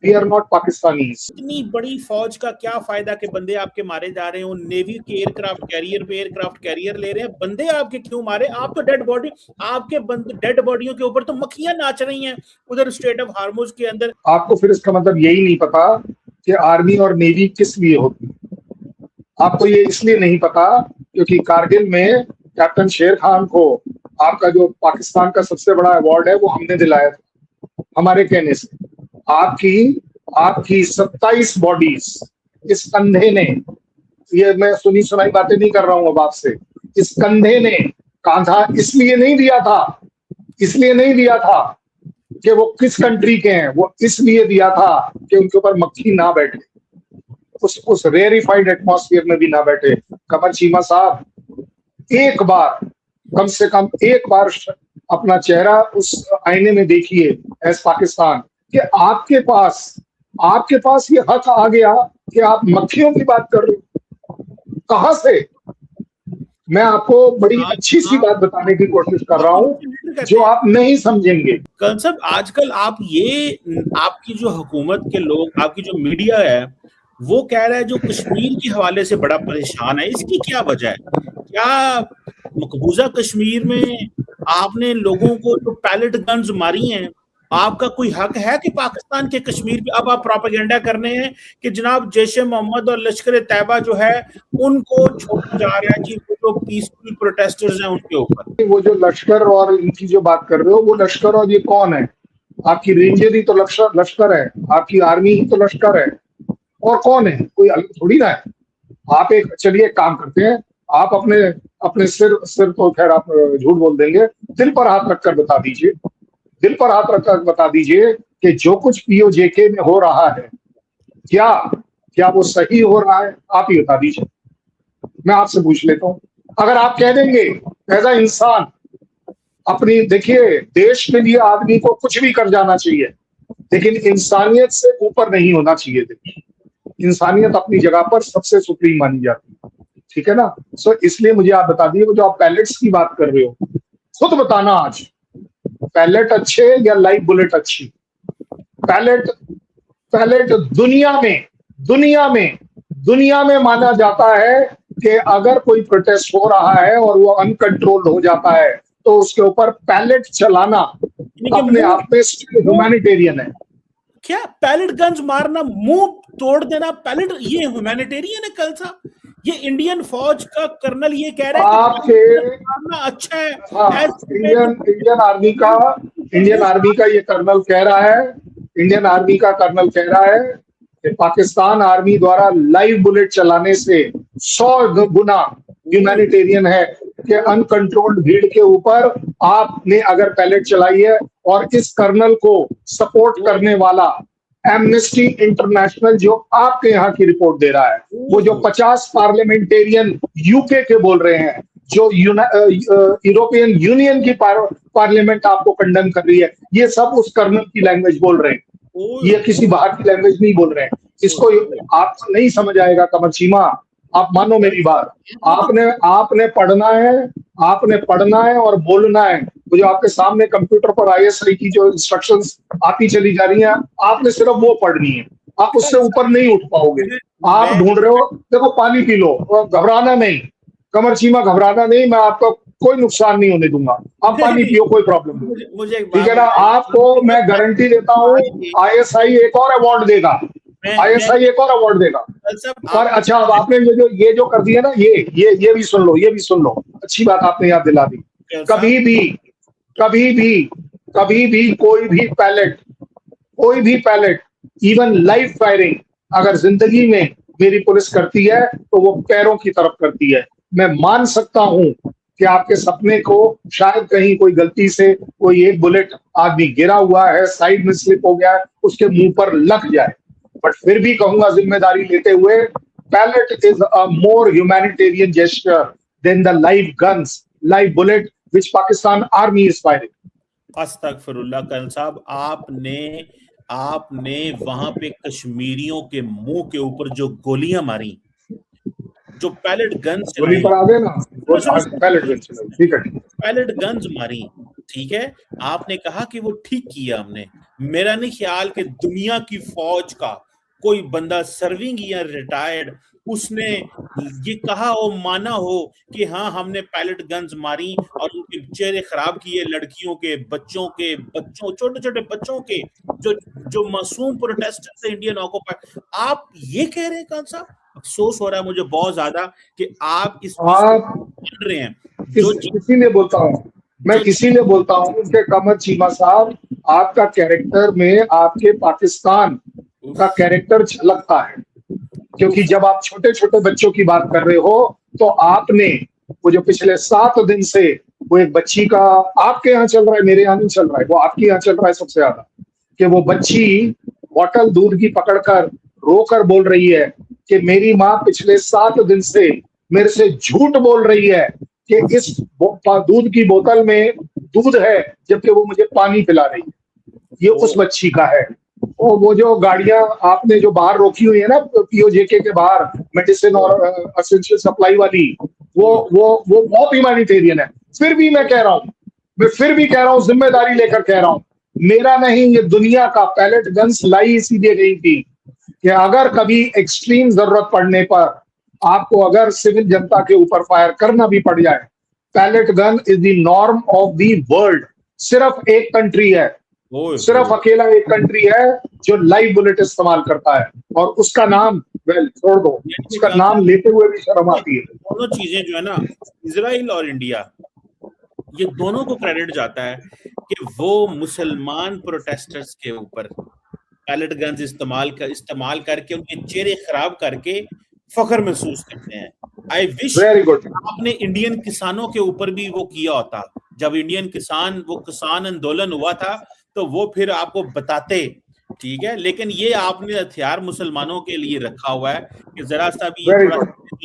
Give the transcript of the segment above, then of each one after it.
We are not Pakistanis. इतनी बड़ी फौज का क्या फायदा कि बंदे आपके मारे जा रहे हो, नेवी के एयरक्राफ्ट कैरियर पे एयरक्राफ्ट कैरियर ले रहे हैं, बंदे आपके क्यों मारे? आप तो डेड बॉडी, आपके डेड बॉडियों के ऊपर तो मक्खियां नाच रही हैं उधर स्ट्रेट ऑफ हार्मुज के अंदर। आपको फिर इसका मतलब यही नहीं पता कि आर्मी और नेवी किस लिए होती है। आपको ये इसलिए नहीं पता क्योंकि कारगिल में कैप्टन शेर खान को आपका जो पाकिस्तान का सबसे बड़ा अवार्ड है वो हमने दिलाया था हमारे कहने से। आपकी आपकी 27 बॉडीज इस कंधे ने, ये मैं सुनी सुनाई बातें नहीं कर रहा हूं अब आपसे, इस कंधे ने कांधा इसलिए नहीं दिया था कि वो किस कंट्री के हैं, वो इसलिए दिया था कि उनके ऊपर मक्खी ना बैठे, उस रेरिफाइड एटमॉस्फेयर में भी ना बैठे। कमर चीमा साहब, एक बार, कम से कम एक बार अपना चेहरा उस आईने में देखिए एज पाकिस्तान, कि आपके पास ये हक आ गया कि आप मक्खियों की बात कर रहे हो। कहां से? मैं आपको बड़ी अच्छी सी बात बताने की कोशिश कर रहा हूं जो आप नहीं समझेंगे। कौन साहब, आजकल आप ये, आपकी जो हुकूमत के लोग, आपकी जो मीडिया है, वो कह रहा है जो कश्मीर के हवाले से बड़ा परेशान है, इसकी क्या वजह है? क्या मकबूजा कश्मीर में आपने लोगों को जो पैलेट गन्स मारी हैं, आपका कोई हक है कि पाकिस्तान के कश्मीर पे अब आप प्रोपेगेंडा करने हैं कि जनाब जैश-ए मोहम्मद और लश्कर तैयबा जो है उनको छोड़ा जा रहा है जी, वो लोग पीसफुल प्रोटेस्टर्स हैं उनके ऊपर। वो जो लश्कर और इनकी जो बात कर रहे हो, वो लश्कर और ये कौन है? आपकी रेंजर ही तो लश्कर है, आपकी आर्मी ही तो लश्कर है, और कौन है? कोई अलग थोड़ी ना है। आप एक, चलिए एक काम करते हैं, आप अपने सिर तो खैर आप झूठ बोल देंगे, दिल पर हाथ रखकर बता दीजिए, दिल पर हाथ रखकर बता दीजिए कि जो कुछ पीओजेके में हो रहा है, क्या वो सही हो रहा है? आप ही बता दीजिए। मैं आपसे पूछ लेता हूं, अगर आप कह देंगे एज अ इंसान, अपनी, देखिए देश के लिए आदमी को कुछ भी कर जाना चाहिए, लेकिन इंसानियत से ऊपर नहीं होना चाहिए। देखिए, इंसानियत अपनी जगह पर सबसे सुप्रीम मानी जाती है, ठीक है ना? सो इसलिए मुझे आप बता दिए, वो जो आप पैलेट्स की बात कर रहे हो, खुद बताना आज, पैलेट अच्छे या लाइव बुलेट अच्छी? पैलेट दुनिया में माना जाता है कि अगर कोई प्रोटेस्ट हो रहा है और वो अनकंट्रोल्ड हो जाता है तो उसके ऊपर पैलेट चलाना अपने आप में ह्यूमैनिटेरियन है। क्या पैलेट गन्स मारना, मुंह तोड़ देना, पैलेट, ये ह्यूमैनिटेरियन है? कल सा ये इंडियन फौज का कर्नल ये कह रहा है आपके मारना अच्छा है। हाँ, इंडियन आर्मी का ये कर्नल कह रहा है, इंडियन आर्मी का कर्नल कह रहा है कि पाकिस्तान आर्मी द्वारा लाइव बुलेट चलाने से 100 गुना ह्यूमैनिटेरियन है कि अनकंट्रोल्ड भीड़ के ऊपर आपने अगर पैलेट चलाई है। और इस कर्नल को सपोर्ट करने वाला एमनेस्टी इंटरनेशनल जो आपके यहाँ की रिपोर्ट दे रहा है, वो जो 50 पार्लियामेंटेरियन यूके के बोल रहे हैं, जो यूरोपियन यूनियन की पार्लियामेंट आपको कंडेम कर रही है, ये सब उस कर्नल की लैंग्वेज बोल रहे हैं, ये किसी बाहर की लैंग्वेज नहीं बोल रहे हैं। इसको आपको नहीं समझ आएगा कमर चीमा, आप मानो मेरी बात। आपने पढ़ना है और बोलना है। वो जो आपके सामने कंप्यूटर पर आईएसआई की जो इंस्ट्रक्शंस आती चली जा रही हैं, आपने सिर्फ वो पढ़नी है, आप उससे ऊपर नहीं उठ पाओगे। आप ढूंढ रहे हो, देखो पानी पी लो, घबराना नहीं कमर चीमा, घबराना नहीं, मैं आपको कोई नुकसान नहीं होने दूंगा, आप पानी पियो, कोई प्रॉब्लम नहीं, ठीक है ना? आपको मैं गारंटी देता हूँ आईएसआई एक और अवार्ड देगा, आईएसआई एक और अवार्ड देगा। पर अच्छा, अब आपने ये जो कर दिया ना, ये भी सुन लो, अच्छी बात आपने याद दिला दी। कभी भी कोई भी पैलेट इवन लाइव फायरिंग अगर जिंदगी में मेरी पुलिस करती है तो वो पैरों की तरफ करती है। मैं मान सकता हूं कि आपके सपने को शायद कहीं कोई गलती से कोई एक बुलेट आदमी गिरा हुआ है, साइड में स्लिप हो गया है, उसके मुंह पर लग जाए, बट फिर भी कहूंगा जिम्मेदारी लेते हुए, pellet is a more humanitarian gesture than the live bullet which Pakistan army is firing. अस्तगफिरुल्लाह। कर्नल साहब, आपने वहां पे कश्मीरियों के मुंह के ऊपर जो गोलियां मारी, जो पैलेट गन्स चलाई, पैलेट गन्स मारी, ठीक है, आपने कहा कि वो ठीक किया हमने, मेरा नहीं ख्याल कि दुनिया की फौज का कोई बंदा सर्विंग या रिटायर्ड उसने ये कहा हो, माना हो कि हाँ हमने पैलेट गन्स मारी और उनके चेहरे खराब किए, लड़कियों के, बच्चों, छोटे छोटे बच्चों के, जो जो मासूम प्रोटेस्टर्स थे इंडियन ऑक्यूपाई। आप ये कह रहे हैं खान साहब? अफसोस हो रहा है मुझे बहुत ज्यादा कि आप इस बोल रहे हैं। इसीलिए बोलता हूँ मैं, इसीलिए बोलता हूँ कि कमर चीमा साहब, आपका कैरेक्टर में आपके पाकिस्तान का कैरेक्टर झलकता है, क्योंकि जब आप छोटे छोटे बच्चों की बात कर रहे हो तो आपने वो जो पिछले 7 दिन से वो एक बच्ची का, आपके यहाँ चल रहा है, मेरे यहाँ नहीं चल रहा है, वो आपके यहाँ चल रहा है सबसे ज्यादा, कि वो बच्ची बॉटल दूध की पकड़कर रोकर बोल रही है कि मेरी माँ पिछले 7 दिन से मेरे से झूठ बोल रही है कि इस दूध की बोतल में दूध है, जबकि वो मुझे पानी पिला रही है। ये उस बच्ची का है। और वो जो गाड़ियां आपने जो बाहर रोकी हुई है ना पीओजेके के बाहर, मेडिसिन और एसेंशियल सप्लाई वाली, वो बहुत ह्यूमैनिटेरियन है। फिर भी मैं कह रहा हूँ, जिम्मेदारी लेकर कह रहा हूँ, मेरा नहीं, ये दुनिया का पैलेट गन्स लाई इसीलिए गई थी कि अगर कभी एक्सट्रीम जरूरत पड़ने पर आपको अगर सिविल जनता के ऊपर फायर करना भी पड़ जाए, pellet gun is the norm of the world. सिर्फ एक कंट्री है, सिर्फ अकेला एक कंट्री है जो लाइव बुलेट इस्तेमाल करता है, और उसका नाम, वेल छोड़ दो, उसका नाम लेते हुए भी शर्म आती है। दोनों चीजें जो है ना, इजराइल और इंडिया, ये दोनों को क्रेडिट जाता है कि वो मुसलमान प्रोटेस्टर्स के ऊपर पैलेट गन्स इस्तेमाल करके उनके चेहरे खराब करके फख्र महसूस करते हैं। आई विश आपने इंडियन किसानों के ऊपर भी वो किया होता। जब इंडियन किसान आंदोलन हुआ था तो वो फिर आपको बताते, ठीक है, लेकिन ये आपने हथियार मुसलमानों के लिए रखा हुआ है कि जरा सा भी थोड़ा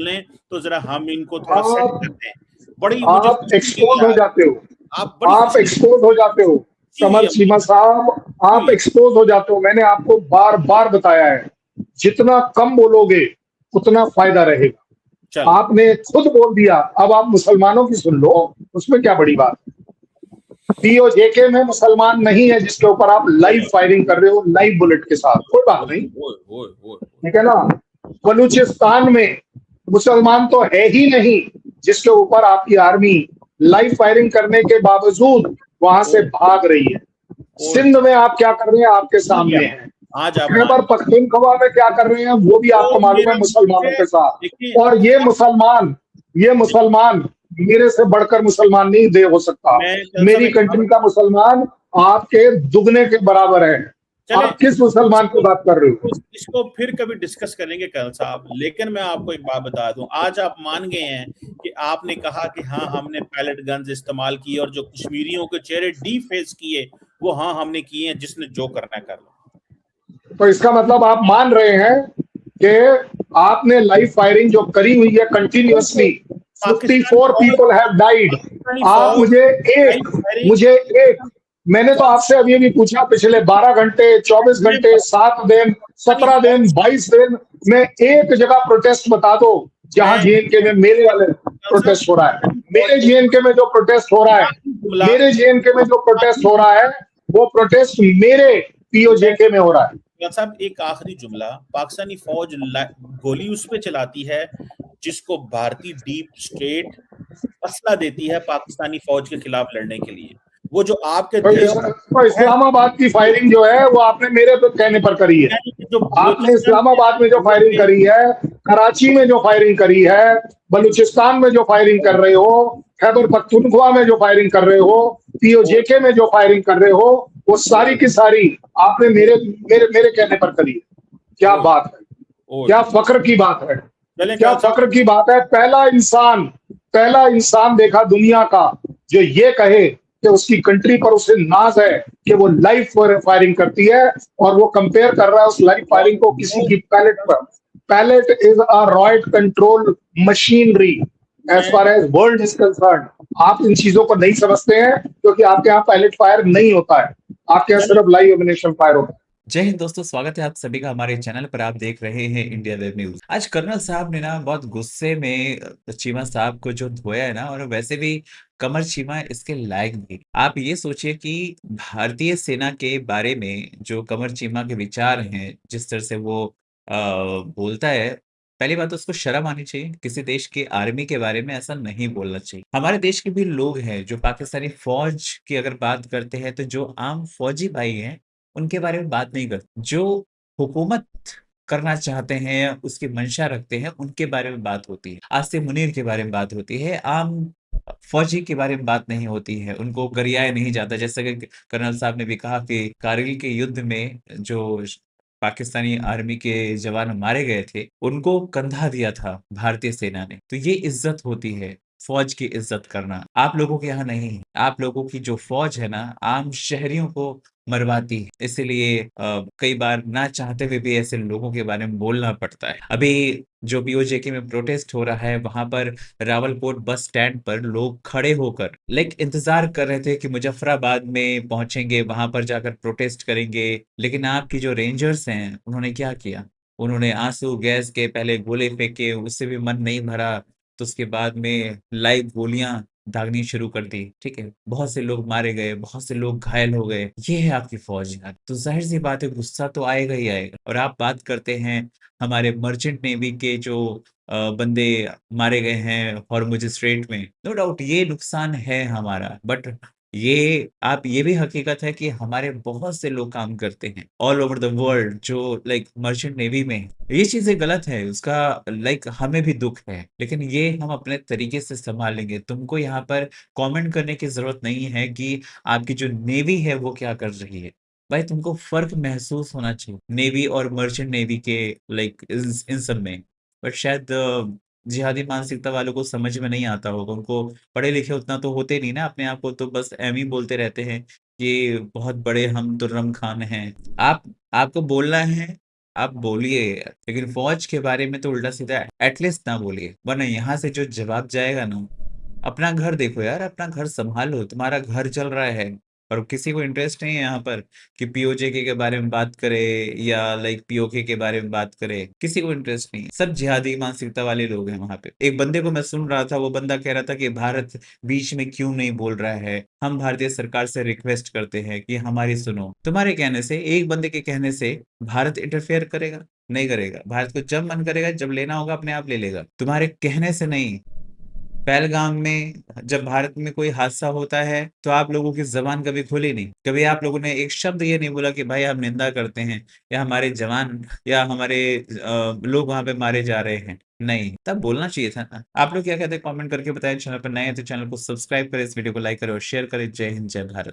लें तो जरा हम इनको थोड़ा सेट करते हैं। बड़ी आप एक्सपोज हो जाते हो, आप एक्सपोज हो जाते हो कमर चीमा साहब, आप एक्सपोज हो जाते हो। मैंने आपको बार बार बताया है, जितना कम बोलोगे उतना फायदा रहेगा। आपने खुद बोल दिया, अब आप मुसलमानों की सुन लो, उसमें क्या बड़ी बात। पीओजेके में मुसलमान नहीं है जिसके ऊपर आप लाइव फायरिंग कर रहे हो, लाइव बुलेट के साथ, कोई बात नहीं, ठीक है ना। बलूचिस्तान में मुसलमान तो है ही नहीं जिसके ऊपर आपकी आर्मी लाइव फायरिंग करने के बावजूद वहां से भाग रही है। सिंध में आप क्या कर रहे हैं, आपके सामने है। खैबर पख्तूनख्वा में क्या कर रहे हैं वो भी आपको मालूम है, मुसलमानों के साथ। और ये मुसलमान मेरे से बढ़कर मुसलमान नहीं दे हो सकता। मेरी कंट्री का मुसलमान आपके दुगने के बराबर है। आप किस मुसलमान की बात कर रहे हो? इसको फिर कभी डिस्कस करेंगे कर्नल साहब, लेकिन मैं आपको एक बात बता दूं, आज आप मान गए हैं कि आपने कहा कि हाँ हमने पैलेट गन्स इस्तेमाल किए और जो कश्मीरियों के चेहरे डीफेस किए वो हाँ हमने किए हैं, जिसने जो करना है कर लो। तो इसका मतलब आप मान रहे हैं कि आपने लाइव फायरिंग जो करी हुई है कंटिन्यूअसली, 54 पीपल हैव डाइड। आप मुझे एक मैंने तो आपसे अभी भी पूछा, पिछले 12 घंटे, 24 घंटे, 7 दिन, 17 दिन, 22 दिन में एक जगह प्रोटेस्ट बता दो जहां जेएनके में मेरे वाले प्रोटेस्ट हो रहा है। मेरे जेएनके में जो प्रोटेस्ट हो रहा है, मेरे जेएनके में जो प्रोटेस्ट हो रहा है, वो प्रोटेस्ट मेरे पीओजेके में हो रहा है। साहब एक आखिरी जुमला, पाकिस्तानी फौज गोली उस पे चलाती है जिसको भारतीय डीप स्टेट असला देती है पाकिस्तानी फौज के खिलाफ लड़ने के लिए। वो जो आपके इस्लामाबाद की फायरिंग जो है वो आपने मेरे पे कहने पर करी है। आपने इस्लामाबाद में जो फायरिंग करी है, कराची में जो फायरिंग करी है, बलूचिस्तान में जो फायरिंग कर रहे हो, खैबर पख्तूनख्वा में जो फायरिंग कर रहे हो, पीओजेके में जो फायरिंग कर रहे हो, वो सारी की सारी आपने मेरे कहने पर करी है। क्या बात है, क्या फख्र की बात है, क्या फख्र की बात है। पहला इंसान देखा दुनिया का जो ये कहे कि उसकी कंट्री पर उसे नाज है कि वो लाइव फायरिंग करती है, और वो कंपेयर कर रहा है उस लाइव फायरिंग को किसी की पैलेट पर। Pellet is a riot control machinery as far as world is concern. आप इन चीजों को नहीं समझते हैं क्योंकि आपके यहाँ पैलेट फायर नहीं होता है, आपके यहाँ सिर्फ लाइव एमिनेशन फायर होता है। जय हिंद दोस्तों, स्वागत है आप सभी का हमारे चैनल पर। आप देख रहे हैं इंडिया वेब न्यूज। आज कर्नल साहब ने ना बहुत गुस्से में चीमा साहब को जो धोया है ना, और वैसे भी कमर चीमा इसके लायक भी। आप ये सोचिए कि भारतीय सेना के बारे में जो कमर चीमा के विचार हैं, जिस तरह से वो बोलता है, पहली बात तो उसको शर्म आनी चाहिए। किसी देश की आर्मी के बारे में ऐसा नहीं बोलना चाहिए। हमारे देश के भी लोग हैं जो पाकिस्तानी फौज की अगर बात करते हैं, तो जो आम फौजी भाई हैं उनके बारे में बात नहीं करते। जो हुकूमत करना चाहते हैं, उसकी मंशा रखते हैं, उनके बारे में बात होती है। आसिम मुनीर के बारे में बात होती है। आम फौजी के बारे में बात नहीं होती है, उनको गरियाया नहीं जाता। जैसे कि कर्नल साहब ने भी कहा कि कारगिल के युद्ध में जो पाकिस्तानी आर्मी के जवान मारे गए थे, उनको कंधा दिया था भारतीय सेना ने। तो ये इज्जत होती है, फौज की इज्जत करना। आप लोगों के यहाँ नहीं है। आप लोगों की जो फौज है ना, आम शहरियों को मरवाती है। इसीलिए कई बार ना चाहते हुए भी ऐसे लोगों के बारे में बोलना पड़ता है। अभी जो पीओजेके में प्रोटेस्ट हो रहा है, वहां पर रावलकोट बस स्टैंड पर लोग खड़े होकर लाइक इंतजार कर रहे थे कि मुजफ्फराबाद में पहुंचेंगे, वहां पर जाकर प्रोटेस्ट करेंगे। लेकिन आपकी जो रेंजर्स हैं, उन्होंने क्या किया? उन्होंने आंसू गैस के पहले गोले फेंके, उससे भी मन नहीं भरा तो उसके बाद में लाइव गोलियां दागनी शुरू कर दी। ठीक है, बहुत से लोग मारे गए, बहुत से लोग घायल हो गए। ये है आपकी फौज यार। तो जाहिर सी बात है, गुस्सा तो आएगा ही आएगा। और आप बात करते हैं हमारे मर्चेंट नेवी के जो बंदे मारे गए हैं हॉर्मुज स्ट्रेट में, नो डाउट ये नुकसान है हमारा। बट ये आप ये भी हकीकत है कि हमारे बहुत से लोग काम करते हैं ऑल ओवर द वर्ल्ड जो लाइक मर्चेंट नेवी में हैं। ये चीजें गलत है, उसका लाइक हमें भी दुख है, लेकिन ये हम अपने तरीके से संभालेंगे। तुमको यहाँ पर कमेंट करने की जरूरत नहीं है कि आपकी जो नेवी है वो क्या कर रही है। भाई तुमको फर्क महसूस होना चाहिए नेवी और मर्चेंट नेवी के लाइक इन सब में। बट शायद जिहादी मानसिकता वालों को समझ में नहीं आता होगा। उनको पढ़े लिखे उतना तो होते नहीं ना, अपने आप को तो बस एम ही बोलते रहते हैं कि बहुत बड़े हम तुर्रम खान हैं। आप आपको बोलना है, आप बोलिए, लेकिन फौज के बारे में तो उल्टा सीधा एटलीस्ट ना बोलिए, वरना यहाँ से जो जवाब जाएगा ना। अपना घर देखो यार, अपना घर संभालो, तुम्हारा घर चल रहा है। और किसी को इंटरेस्ट नहीं है यहाँ पर कि पीओजेके के बारे में बात करे या लाइक पीओके के बारे में बात करे। किसी को इंटरेस्ट नहीं है। सब जिहादी मानसिकता वाले लोग हैं वहां पे। एक बंदे को मैं सुन रहा था, वो बंदा कह रहा था कि भारत बीच में क्यों नहीं बोल रहा है। हम भारतीय सरकार से रिक्वेस्ट करते हैं कि हमारी सुनो। तुम्हारे कहने से, एक बंदे के कहने से भारत इंटरफेयर करेगा? नहीं करेगा। भारत को जब मन करेगा, जब लेना होगा, अपने आप ले लेगा, तुम्हारे कहने से नहीं। पहलगाम में जब भारत में कोई हादसा होता है, तो आप लोगों की जबान कभी खुली नहीं। कभी आप लोगों ने एक शब्द ये नहीं बोला कि भाई हम निंदा करते हैं या हमारे जवान या हमारे लोग वहां पे मारे जा रहे हैं। नहीं, तब बोलना चाहिए था ना। आप लोग क्या कहते हैं कमेंट करके बताएं। चैनल पर नए हैं तो चैनल को सब्सक्राइब करें, इस वीडियो को लाइक करें और शेयर करें। जय हिंद, जय भारत।